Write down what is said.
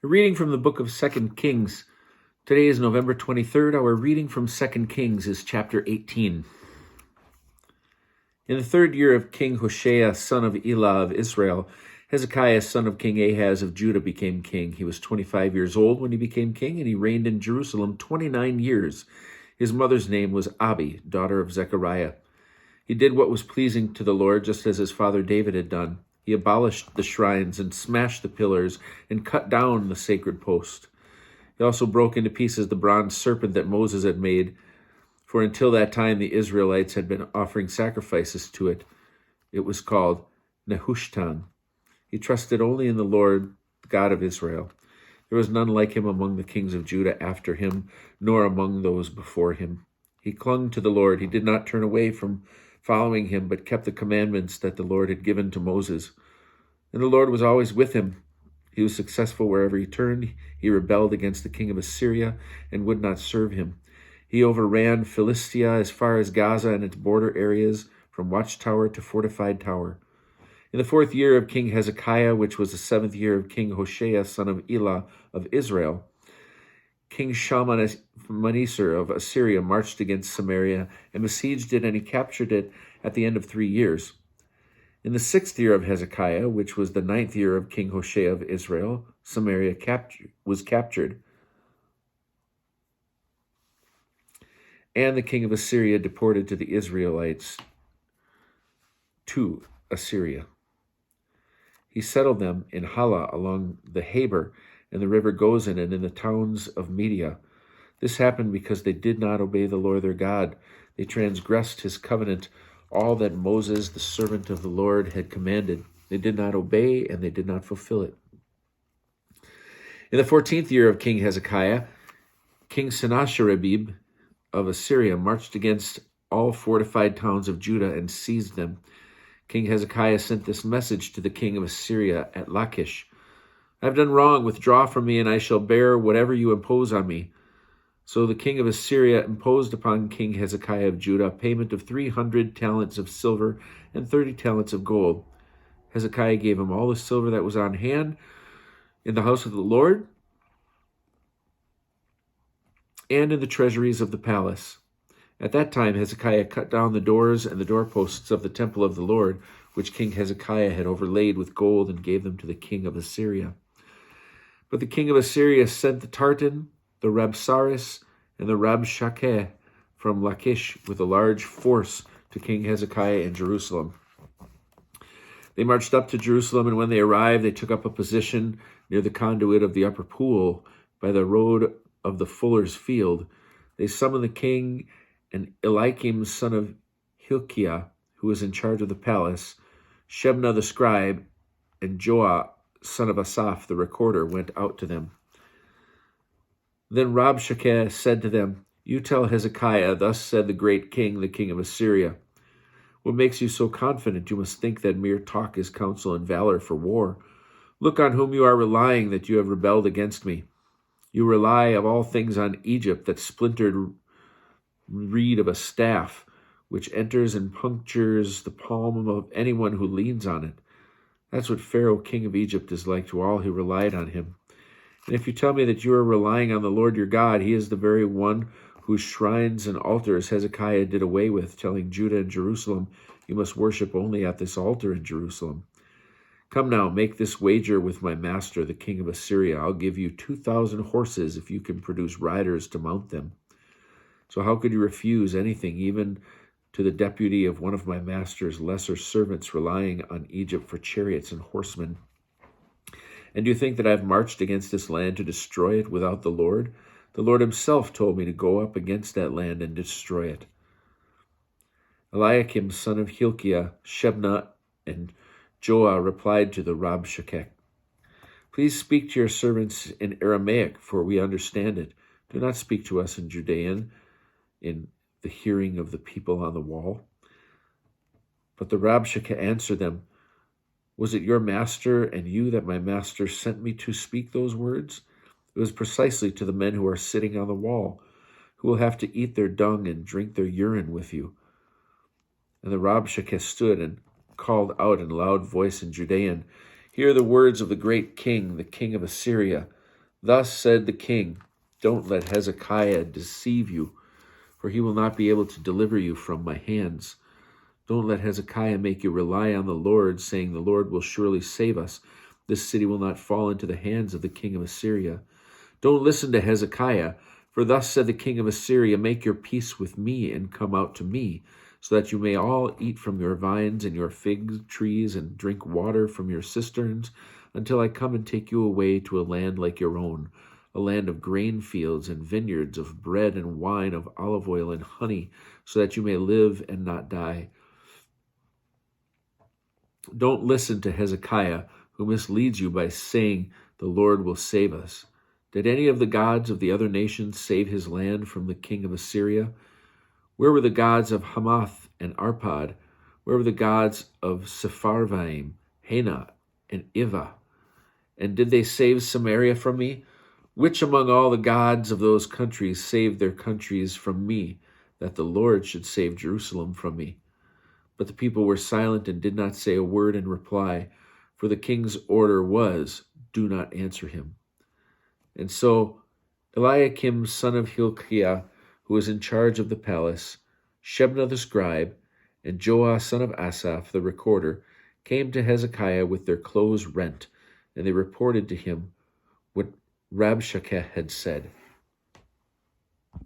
A reading from the book of 2 Kings. Today is November 23rd. Our reading from 2 Kings is chapter 18. In the third year of King Hoshea, son of Elah of Israel, Hezekiah, son of King Ahaz of Judah, became king. He was 25 years old when he became king, and he reigned in Jerusalem 29 years. His mother's name was Abi, daughter of Zechariah. He did what was pleasing to the Lord, just as his father David had done. He abolished the shrines and smashed the pillars and cut down the sacred post. He also broke into pieces the bronze serpent that Moses had made, for until that time the Israelites had been offering sacrifices to it. It was called Nehushtan. He trusted only in the Lord, the God of Israel. There was none like him among the kings of Judah after him, nor among those before him. He clung to the Lord. He did not turn away from following him, but kept the commandments that the Lord had given to Moses. And the Lord was always with him. He was successful wherever he turned. He rebelled against the king of Assyria and would not serve him. He overran Philistia as far as Gaza and its border areas, from watchtower to fortified tower. In the 4th year of King Hezekiah, which was the 7th year of King Hoshea, son of Elah of Israel, King Shalmaneser of Assyria marched against Samaria and besieged it, and he captured it at the end of 3 years. In the 6th year of Hezekiah, which was the 9th year of King Hoshea of Israel, Samaria was captured, and the king of Assyria deported to the Israelites to Assyria. He settled them in Hala along the Habor and the river Gozan and in the towns of Media. This happened because they did not obey the Lord their God. They transgressed his covenant, all that Moses, the servant of the Lord, had commanded. They did not obey, and they did not fulfill it. In the 14th year of King Hezekiah, King Sennacherib of Assyria marched against all fortified towns of Judah and seized them. King Hezekiah sent this message to the king of Assyria at Lachish: I have done wrong. Withdraw from me, and I shall bear whatever you impose on me. So the king of Assyria imposed upon King Hezekiah of Judah a payment of 300 talents of silver and 30 talents of gold. Hezekiah gave him all the silver that was on hand in the house of the Lord and in the treasuries of the palace. At that time Hezekiah cut down the doors and the doorposts of the temple of the Lord, which King Hezekiah had overlaid with gold, and gave them to the king of Assyria. But the king of Assyria sent the Tartan, the Rabsaris, and the Rabshakeh from Lachish with a large force to King Hezekiah in Jerusalem. They marched up to Jerusalem, and when they arrived, they took up a position near the conduit of the upper pool by the road of the fuller's field. They summoned the king, and Eliakim, son of Hilkiah, who was in charge of the palace, Shebna the scribe, and Joah, son of Asaph the recorder, went out to them. Then Rabshakeh said to them, You tell Hezekiah, thus said the great king, the king of Assyria. What makes you so confident? You must think that mere talk is counsel and valor for war. Look on whom you are relying, that you have rebelled against me. You rely of all things on Egypt, that splintered reed of a staff, which enters and punctures the palm of anyone who leans on it. That's what Pharaoh, king of Egypt, is like to all who relied on him. And if you tell me that you are relying on the Lord your God, he is the very one whose shrines and altars Hezekiah did away with, telling Judah and Jerusalem, You must worship only at this altar in Jerusalem. Come now, make this wager with my master, the king of Assyria. I'll give you 2,000 horses if you can produce riders to mount them. So how could you refuse anything, even to the deputy of one of my master's lesser servants, relying on Egypt for chariots and horsemen? And do you think that I have marched against this land to destroy it without the Lord? The Lord himself told me to go up against that land and destroy it. Eliakim, son of Hilkiah, Shebna, and Joah replied to the Rabshakeh, Please speak to your servants in Aramaic, for we understand it. Do not speak to us in Judean, in the hearing of the people on the wall. But the Rabshakeh answered them, Was it your master and you that my master sent me to speak those words? It was precisely to the men who are sitting on the wall, who will have to eat their dung and drink their urine with you. And the Rabshakeh stood and called out in loud voice in Judean, Hear the words of the great king, the king of Assyria. Thus said the king, don't let Hezekiah deceive you, for he will not be able to deliver you from my hands. Don't let Hezekiah make you rely on the Lord, saying, the Lord will surely save us. This city will not fall into the hands of the king of Assyria. Don't listen to Hezekiah, for thus said the king of Assyria, make your peace with me and come out to me, so that you may all eat from your vines and your fig trees and drink water from your cisterns, until I come and take you away to a land like your own, a land of grain fields and vineyards, of bread and wine, of olive oil and honey, so that you may live and not die. Don't listen to Hezekiah, who misleads you by saying, the Lord will save us. Did any of the gods of the other nations save his land from the king of Assyria? Where were the gods of Hamath and Arpad? Where were the gods of Sepharvaim, Hena, and Ivah? And did they save Samaria from me? Which among all the gods of those countries saved their countries from me, that the Lord should save Jerusalem from me? But the people were silent and did not say a word in reply, for the king's order was, do not answer him. And so Eliakim, son of Hilkiah, who was in charge of the palace, Shebna the scribe, and Joah, son of Asaph, the recorder, came to Hezekiah with their clothes rent, and they reported to him what Rabshakeh had said.